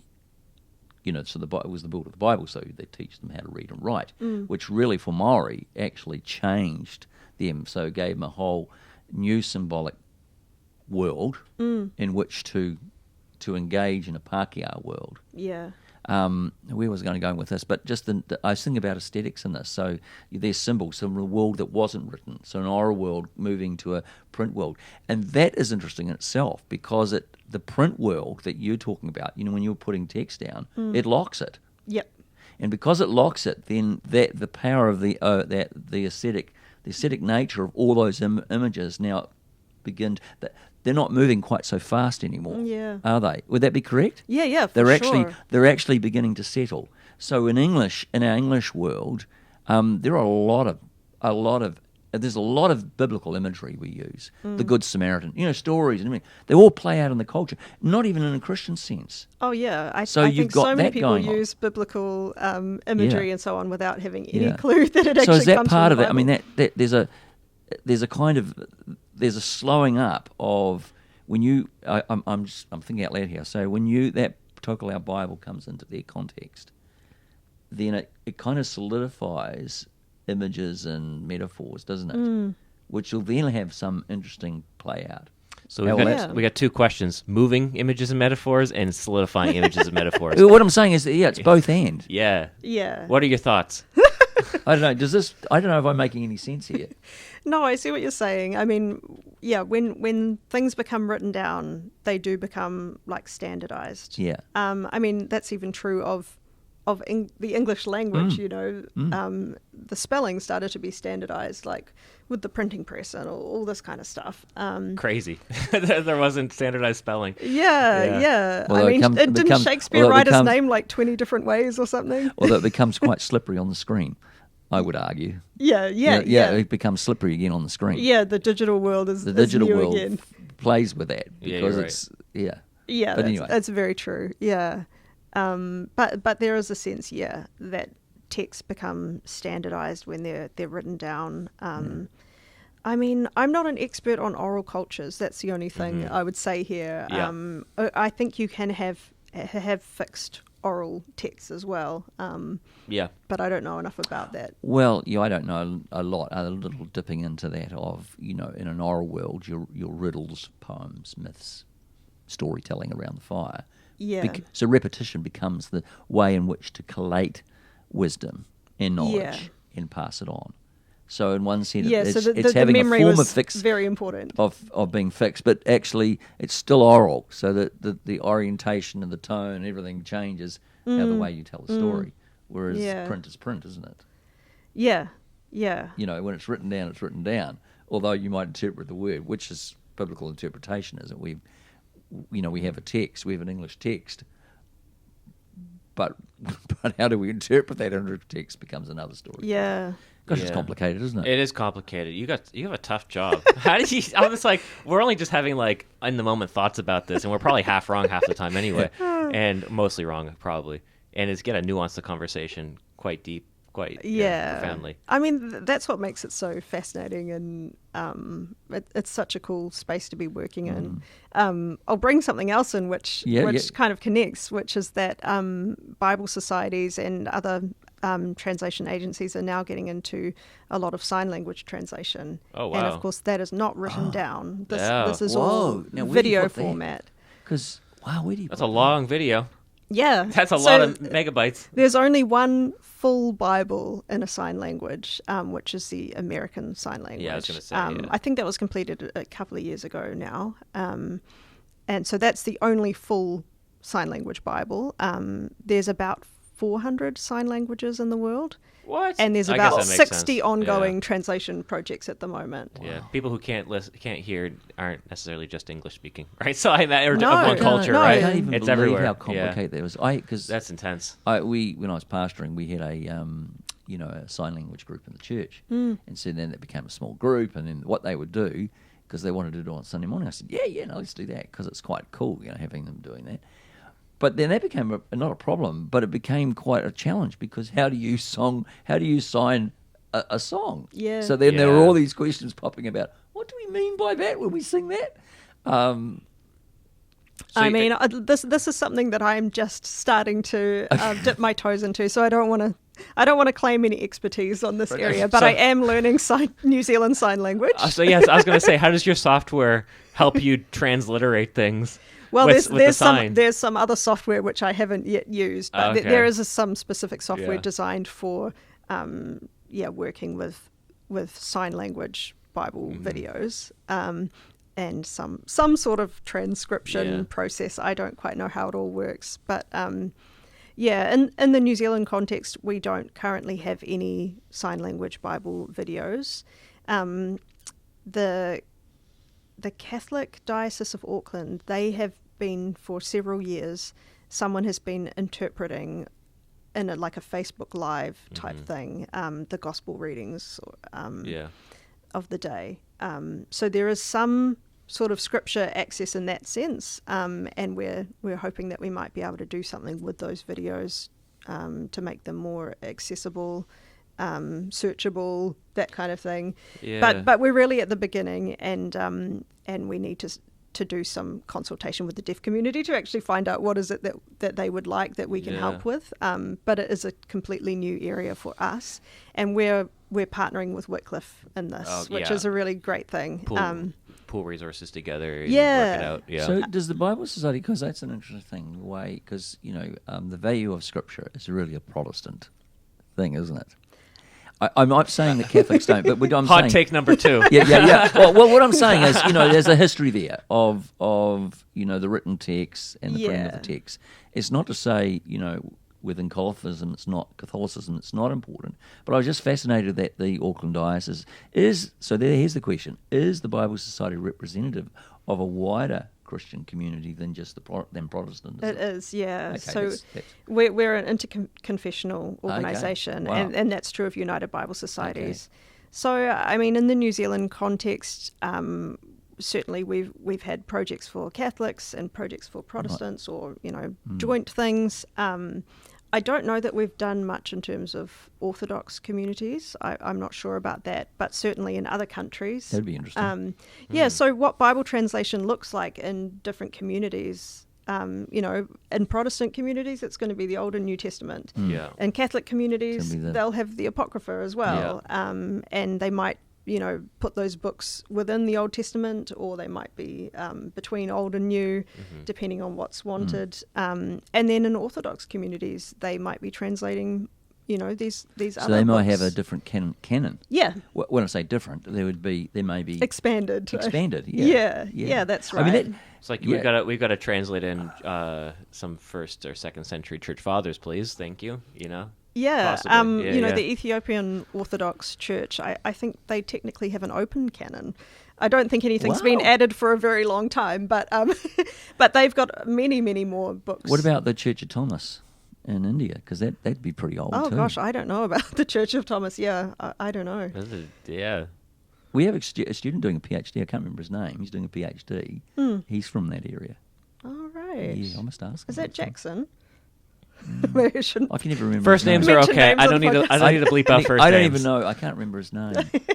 So it was the build of the Bible, so they teach them how to read and write, which really for Maori actually changed them. So it gave them a whole new symbolic world in which to engage in a Pākehā world. Yeah. Where was I going to go with this? But just I was thinking about aesthetics in this. So there's symbols from a world that wasn't written, so an oral world moving to a print world, and that is interesting in itself because the print world that you're talking about, when you're putting text down, it locks it. Yep. And because it locks it, then the power of the aesthetic nature of all those images now begin. They're not moving quite so fast anymore, are they? Would that be correct? Yeah, They're actually beginning to settle. So in our English world, there are there's a lot of biblical imagery we use. The Good Samaritan, stories and everything. They all play out in the culture, not even in a Christian sense. Oh yeah, I you've think got so many that people going on. use biblical imagery and so on without having any clue that it actually So is that comes part from of the it? I mean, Bible. there's a slowing up of when you. I'm thinking out loud here. So when that Tokelauan Bible comes into their context, then it kind of solidifies images and metaphors, doesn't it? Which will then have some interesting play out. So we got two questions: moving images and metaphors, and solidifying images and metaphors. What I'm saying is, it's both and. Yeah. Yeah. What are your thoughts? I don't know. I don't know if I'm making any sense here. No, I see what you're saying. I mean, yeah, when things become written down, they do become like standardized. Yeah. I mean, that's even true of the English language. The spelling started to be standardized, like with the printing press and all this kind of stuff. Crazy. There wasn't standardized spelling. Yeah. Although didn't Shakespeare write his name like 20 different ways or something? Although it becomes quite slippery on the screen, I would argue. Yeah. It becomes slippery again on the scrn. Yeah, the digital world is the digital new world again. Plays with that because you're it's Yeah, But anyway, that's very true. Yeah, but there is a sense, that texts become standardized when they're written down. I mean, I'm not an expert on oral cultures. That's the only thing I would say here. Yeah. I think you can have fixed oral texts as well. But I don't know enough about that. well, I don't know a lot. A little dipping into that of in an oral world, your riddles, poems, myths, storytelling around the fire. Yeah. So repetition becomes the way in which to collate wisdom and knowledge and pass it on. So in one sense, it's having a form of fix very important of being fixed, but actually it's still oral. So that the orientation and the tone and everything changes how the way you tell the story. Whereas print is print, isn't it? Yeah. When it's written down, it's written down. Although you might interpret the word, which is biblical interpretation, isn't it? We have a text, we have an English text, but how do we interpret that English text becomes another story. Yeah. Gosh, it's complicated, isn't it? It is complicated. You have a tough job. How did you? I was like, we're only just having like in the moment thoughts about this, and we're probably half wrong half the time anyway, and mostly wrong probably. And it's gonna nuance the conversation quite deep, quite profoundly. I mean, that's what makes it so fascinating, and it's such a cool space to be working in. I'll bring something else in which kind of connects, which is that Bible societies and other translation agencies are now getting into a lot of sign language translation. Oh, wow. And of course, that is not written down. This is Whoa. all Now, where do you video put that? format. Because where do you? That's a long video. Yeah. That's a lot of megabytes. There's only one full Bible in a sign language, which is the American Sign Language. Yeah, I was going to say. I think that was completed a couple of years ago now. And so that's the only full sign language Bible. There's about 400 sign languages in the world. What? And there's I guess about that makes 60 sense. ongoing translation projects at the moment. Yeah, people who can't hear aren't necessarily just English speaking, right? So of one No, culture, no. right? I can't even It's believe everywhere. how complicated that was. Because That's intense. when I was pastoring, we had a sign language group in the church, and so then it became a small group, and then what they would do, because they wanted to do it on Sunday morning, I said, no, let's do that, because it's quite cool, having them doing that. But then that became not a problem, but it became quite a challenge, because how do you sign a song? Yeah. So then there were all these questions popping about, what do we mean by that when we sing that? This is something that I'm just starting to dip my toes into, so I don't want to claim any expertise on this area, but I am learning New Zealand Sign Language. So yes, I was going to say, how does your software help you transliterate things? Well, with the there's some other software which I haven't yet used, but there is some specific software designed for working with sign language Bible videos. And some sort of transcription process. I don't quite know how it all works, but in the New Zealand context, we don't currently have any sign language Bible videos. The Catholic Diocese of Auckland, they have been for several years. Someone has been interpreting in a Facebook Live type thing, the gospel readings of the day. So there is some sort of scripture access in that sense, and we're hoping that we might be able to do something with those videos to make them more accessible, searchable, that kind of thing. Yeah. But we're really at the beginning, and we need to do some consultation with the deaf community to actually find out what is it that they would like that we can help with. But it is a completely new area for us, and we're partnering with Wycliffe in this, which is a really great thing. Pool resources together and work it out. Yeah. So does the Bible Society, because that's an interesting way, because, the value of Scripture is really a Protestant thing, isn't it? I'm not saying that Catholics don't, but I'm Hot saying... take number 2. Yeah. Well, what I'm saying is, there's a history there of the written text and the printing of the text. It's not to say, within Catholicism it's not important. But I was just fascinated that the Auckland Diocese is... So here's the question. Is the Bible Society representative of a wider Christian community than just than Protestantism? It is, yeah. Okay, so that's... we're an interconfessional organisation, Okay. Wow. and that's true of United Bible Societies. Okay. So, in the New Zealand context, certainly we've had projects for Catholics and projects for Protestants, or joint things. I don't know that we've done much in terms of Orthodox communities. I'm not sure about that, but certainly in other countries. That'd be interesting. So what Bible translation looks like in different communities, in Protestant communities, it's going to be the Old and New Testament. Yeah. In Catholic communities, they'll have the Apocrypha as well. Yeah. And they might, put those books within the Old Testament, or they might be between Old and New, depending on what's wanted. And then in Orthodox communities, they might be translating, these other books. So they might have a different canon. Yeah. When I say different, there may be... Expanded. Yeah, that's right. It's like we've got to translate in some 1st or 2nd century church fathers, please. Thank you. Yeah, possibly. the Ethiopian Orthodox Church, I think they technically have an open canon. I don't think anything's been added for a very long time, but but they've got many, many more books. What about the Church of Thomas in India? Because that'd be pretty old too. Oh gosh, I don't know about the Church of Thomas. Yeah, I don't know. We have a student doing a PhD. I can't remember his name. He's doing a PhD. He's from that area. Oh, right. Yeah, I must ask him. Is that Jackson? Maybe I shouldn't. I can never remember. First names are okay. I don't need to bleep out first names. I don't even know. I can't remember his name.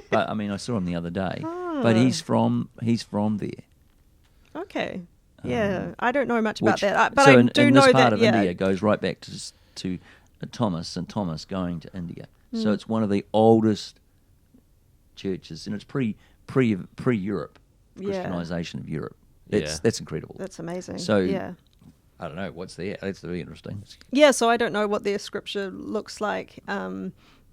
But I saw him the other day. But he's from there. Okay. Yeah, I don't know much about that. But so I do in know this part that of India goes right back to Thomas and Thomas going to India. So it's one of the oldest churches, and it's pre-Europe, Christianization of Europe. That's incredible. That's amazing. So I don't know what's there. That's very interesting. Yeah, so I don't know what their scripture looks like,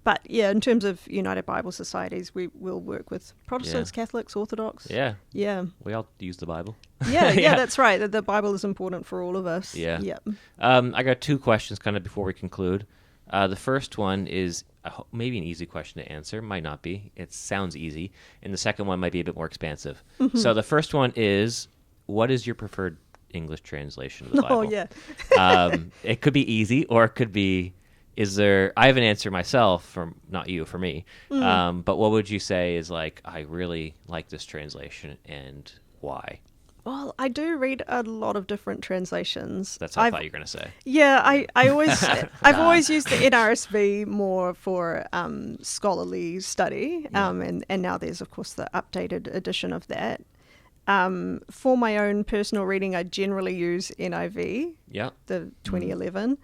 But yeah, in terms of United Bible Societies, we will work with Protestants, Catholics, Orthodox. Yeah. Yeah. We all use the Bible. Yeah, that's right. The Bible is important for all of us. Yeah. Yep. I got 2 questions kind of before we conclude. The first one is maybe an easy question to answer. Might not be. It sounds easy. And the second one might be a bit more expansive. Mm-hmm. So the first one is, what is your preferred English translation of the Bible? Oh, yeah. It could be easy, or it could be, I have an answer myself, not you, for me. But what would you say is like, I really like this translation, and why? Well, I do read a lot of different translations. That's what I thought you were going to say. Yeah, I always, I've always used the NRSV more for scholarly study, and now there's, of course, the updated edition of that. For my own personal reading, I generally use NIV, the 2011.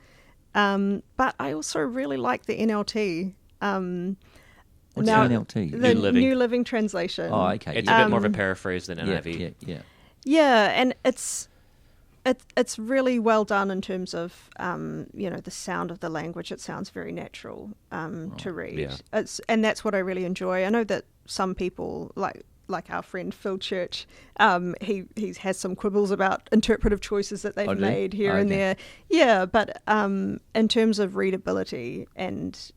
But I also really like the NLT. What's the NLT? The New Living Translation. Oh, okay. It's a bit more of a paraphrase than NIV. Yeah, and it's really well done in terms of the sound of the language. It sounds very natural to read. Yeah. And that's what I really enjoy. I know that some people like our friend Phil Church, he has some quibbles about interpretive choices that they've made here and there. Yeah, but in terms of readability and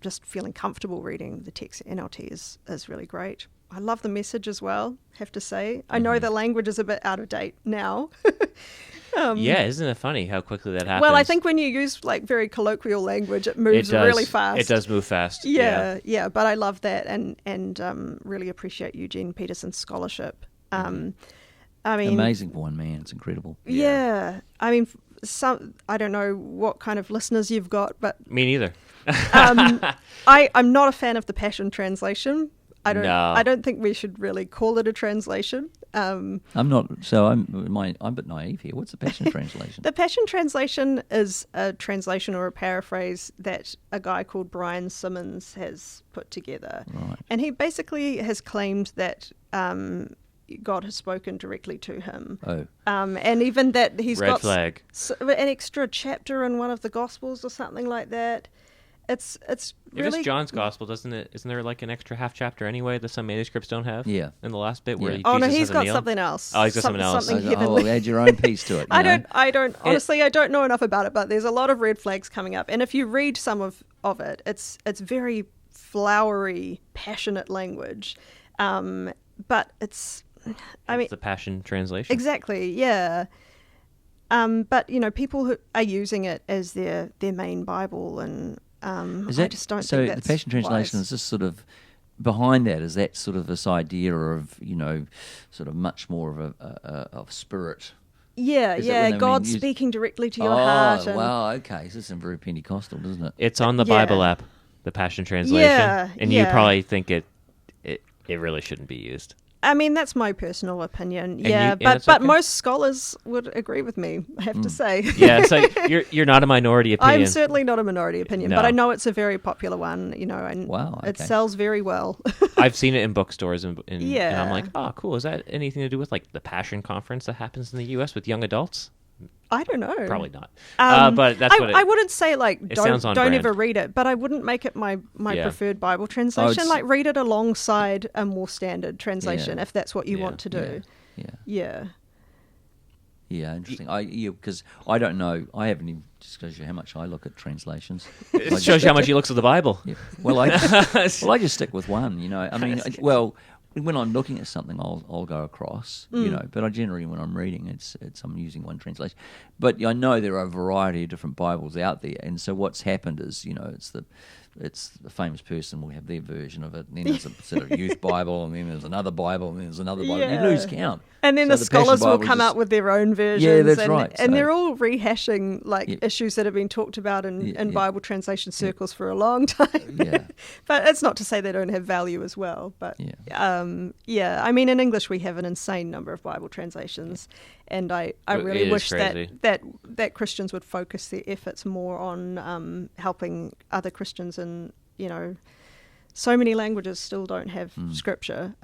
just feeling comfortable reading the text, NLT is really great. I love the message as well, have to say. I know the language is a bit out of date now. Isn't it funny how quickly that happens? Well, I think when you use like very colloquial language, it moves really fast. It does move fast. Yeah, but I love that and really appreciate Eugene Peterson's scholarship. I mean, amazing for one man. It's incredible. Yeah. I mean, I don't know what kind of listeners you've got, but me neither. I'm not a fan of the Passion Translation. I don't think we should really call it a translation. I'm not. So I'm a bit naive here. What's the Passion Translation? The Passion Translation is a translation or a paraphrase that a guy called Brian Simmons has put together, and he basically has claimed that God has spoken directly to him. And even that he's got an extra chapter in one of the Gospels or something like that. It's really... If it's John's Gospel, doesn't it? Isn't there like an extra half chapter anyway that some manuscripts don't have? Yeah. In the last bit where Jesus he's got has a meal? something else. Oh, he's got something else. Something heavenly. Add your own piece to it. I don't honestly, I don't know enough about it, but there's a lot of red flags coming up. And if you read some of it, it's very flowery, passionate language. But it's the Passion Translation. Exactly, yeah. But people who are using it as their main Bible, and I just don't think that's the Passion Translation is just sort of behind that. Is that sort of this idea of sort of much more of a spirit? Yeah, God speaking directly to your heart. Wow, okay, so this is very Pentecostal, doesn't it? It's on the Bible app, the Passion Translation, and you probably think it really shouldn't be used. I mean, that's my personal opinion. And but most scholars would agree with me, I have to say. Yeah, so you're not a minority opinion. I'm certainly not a minority opinion, but I know it's a very popular one, and it sells very well. I've seen it in bookstores, and I'm like, oh, cool. Is that anything to do with like the Passion Conference that happens in the U.S. with young adults? I don't know. Probably not. But that's what I wouldn't say don't brand. ever read it, but I wouldn't make it my preferred Bible translation. Read it alongside a more standard translation if that's what you want to do. Yeah, interesting. Because I don't know. I haven't even disclosed you how much I look at translations. It shows you how much he looks at the Bible. Yeah. Well, I just stick with one. I mean, when I'm looking at something, I'll go across, but I generally, when I'm reading, I'm using one translation. But I know there are a variety of different Bibles out there, and so what's happened is, it's the famous person will have their version of it, and then there's a sort of youth Bible, and then there's another Bible, and then there's another Bible. You lose count. And then the scholars will come out with their own versions. Yeah, that's right. And they're all rehashing issues that have been talked about in Bible translation circles for a long time. Yeah. But it's not to say they don't have value as well. But I mean, in English we have an insane number of Bible translations, and I really wish that Christians would focus their efforts more on helping other Christians, and so many languages still don't have scripture.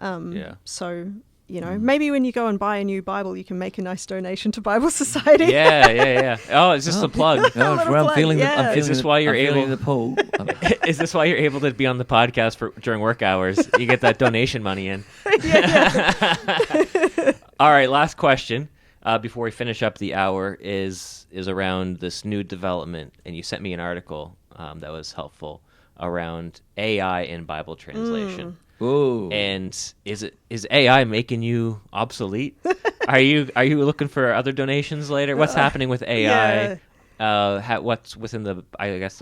So maybe when you go and buy a new Bible, you can make a nice donation to Bible Society. Yeah. Oh, it's just a plug. No, little I'm feeling plug, the, Is this why you're I'm feeling able- the pull? Is this why you're able to be on the podcast during work hours? You get that donation money in. All right, last question before we finish up the hour is around this new development, and you sent me an article that was helpful around AI in Bible translation. Ooh. And is AI making you obsolete? Are you looking for other donations later? What's happening with AI? What's within the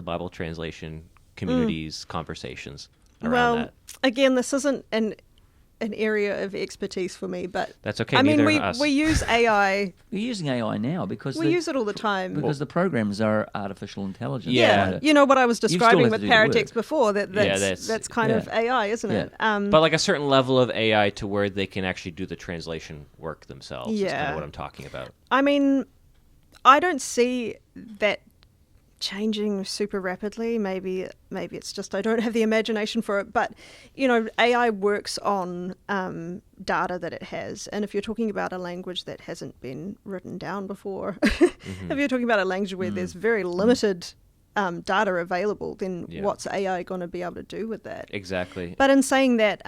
Bible translation community's conversations around that? Again, this isn't an area of expertise for me, but That's okay. I mean, neither us. we use AI. We're using AI now because We use it all the time. because the programs are artificial intelligence. Yeah. You know what I was still describing have with to do the work. paratext before. that's That's kind of AI, isn't it? But like a certain level of AI to where they can actually do the translation work themselves is kind Yeah. of what I'm talking about. I mean, I don't see that changing super rapidly. Maybe it's just I don't have the imagination for it. But AI works on data that it has, and if you're talking about a language that hasn't been written down before, if you're talking about a language where there's very limited data available, then what's AI going to be able to do with that? Exactly. But in saying that,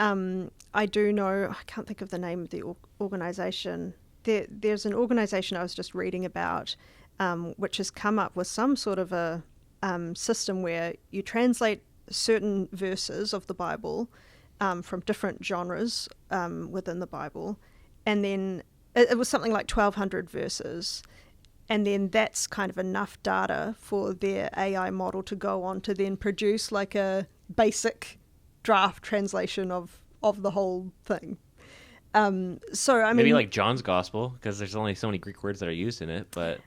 I do know, I can't think of the name of the organisation. There's an organisation I was just reading about, which has come up with some sort of a system where you translate certain verses of the Bible from different genres within the Bible, and then it was something like 1,200 verses. And then that's kind of enough data for their AI model to go on to then produce like a basic draft translation of the whole thing. So I mean, maybe like John's Gospel, because there's only so many Greek words that are used in it. But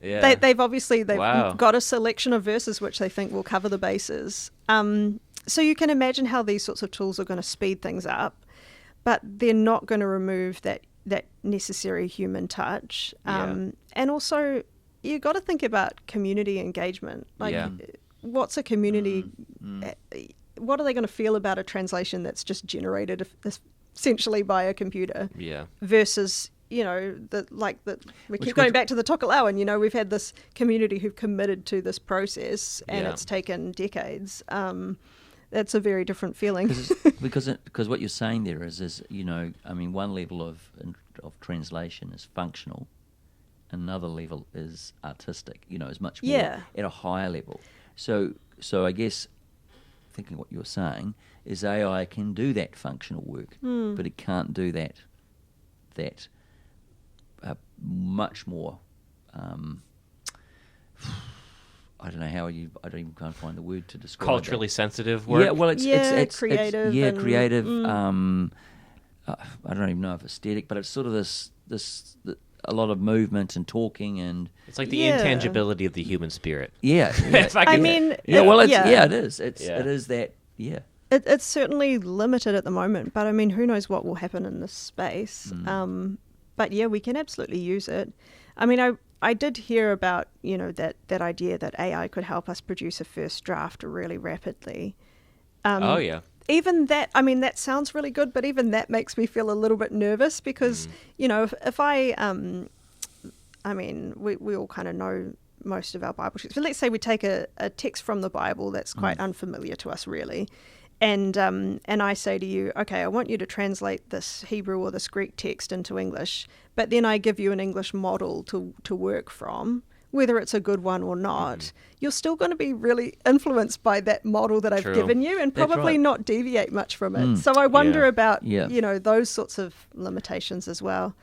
they've obviously Wow. got a selection of verses which they think will cover the bases. So you can imagine how these sorts of tools are going to speed things up, but they're not going to remove that necessary human touch. And also, you got to think about community engagement. Like, what's a community? What are they going to feel about a translation that's just generated essentially by a computer? Yeah. Versus, we keep going back to the Tokelauan. We've had this community who've committed to this process, and it's taken decades. That's a very different feeling. Because what you're saying there is one level of translation is functional, another level is artistic. Is much more at a higher level. So I guess thinking what you're saying is AI can do that functional work, but it can't do that much more. I don't know how I don't even can't find the word to describe Culturally that. sensitive work. Yeah, well, it's creative. Creative. I don't even know if aesthetic, but it's sort of this a lot of movement and talking, and It's like the intangibility of the human spirit. yeah. If I I can- mean, It is. It Yeah. is that. Yeah. It's certainly limited at the moment, but I mean, who knows what will happen in this space. But yeah, we can absolutely use it. I mean, I did hear about, that idea that AI could help us produce a first draft really rapidly. Oh, yeah. Even that, I mean, that sounds really good, but even that makes me feel a little bit nervous because, if I mean, we all kind of know most of our Bible texts. But let's say we take a text from the Bible that's quite unfamiliar to us, really. And I say to you, okay, I want you to translate this Hebrew or this Greek text into English, but then I give you an English model to work from. Whether it's a good one or not, you're still going to be really influenced by that model that I've True. given you and That's probably right. not deviate much from it. So I wonder about, Yeah. those sorts of limitations as well.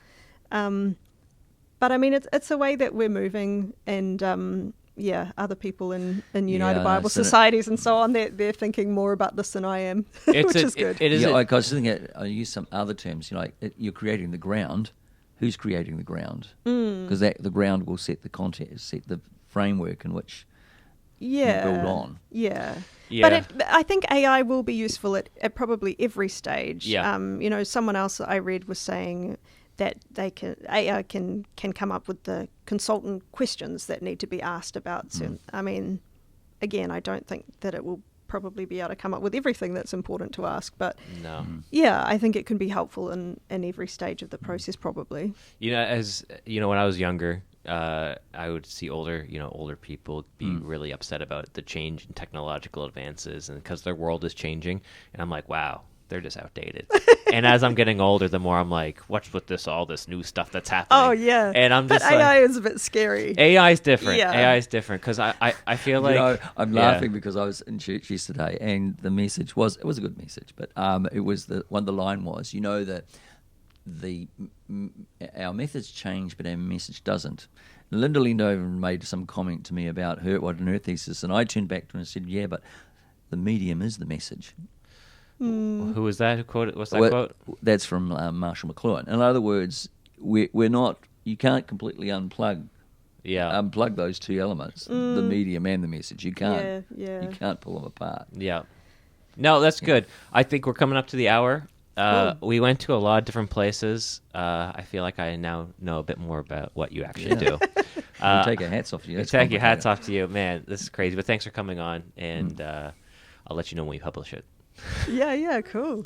But I mean, it's a way that we're moving, and other people in United Bible Societies and so on, they're thinking more about this than I am, which is good. It is. I was thinking, I use some other terms. You're creating the ground. Who's creating the ground? Because the ground will set the context, set the framework in which you build on. Yeah. Yeah. But I think AI will be useful at probably every stage. Yeah. Someone else I read was saying that AI can come up with the consultant questions that need to be asked about certain. I mean, again, I don't think that it will probably be able to come up with everything that's important to ask. But No. yeah, I think it can be helpful in every stage of the process, probably. As you know, when I was younger, I would see older people be really upset about the change in technological advances, and because their world is changing, and I'm like, wow, they're just outdated. And as I'm getting older, the more I'm like, what's with all this new stuff that's happening? Oh yeah, and I'm just but AI is a bit scary. AI is different. Yeah. AI is different because I feel like I'm laughing because I was in church yesterday and the message was a good message, but it was the line was, that our methods change, but our message doesn't. Linda Lindover made some comment to me about what in her thesis, and I turned back to her and said, yeah, but the medium is the message. Who was that? Who quoted? What's that quote? That's from Marshall McLuhan. In other words, we're not. You can't completely unplug those two elements, the medium and the message. You can't. Yeah. You can't pull them apart. Yeah. No, that's good. I think we're coming up to the hour. We went to a lot of different places. I feel like I now know a bit more about what you actually do. We take our hats off to you. Take your hats off to you, man. This is crazy. But thanks for coming on, and I'll let you know when we publish it. Yeah, cool.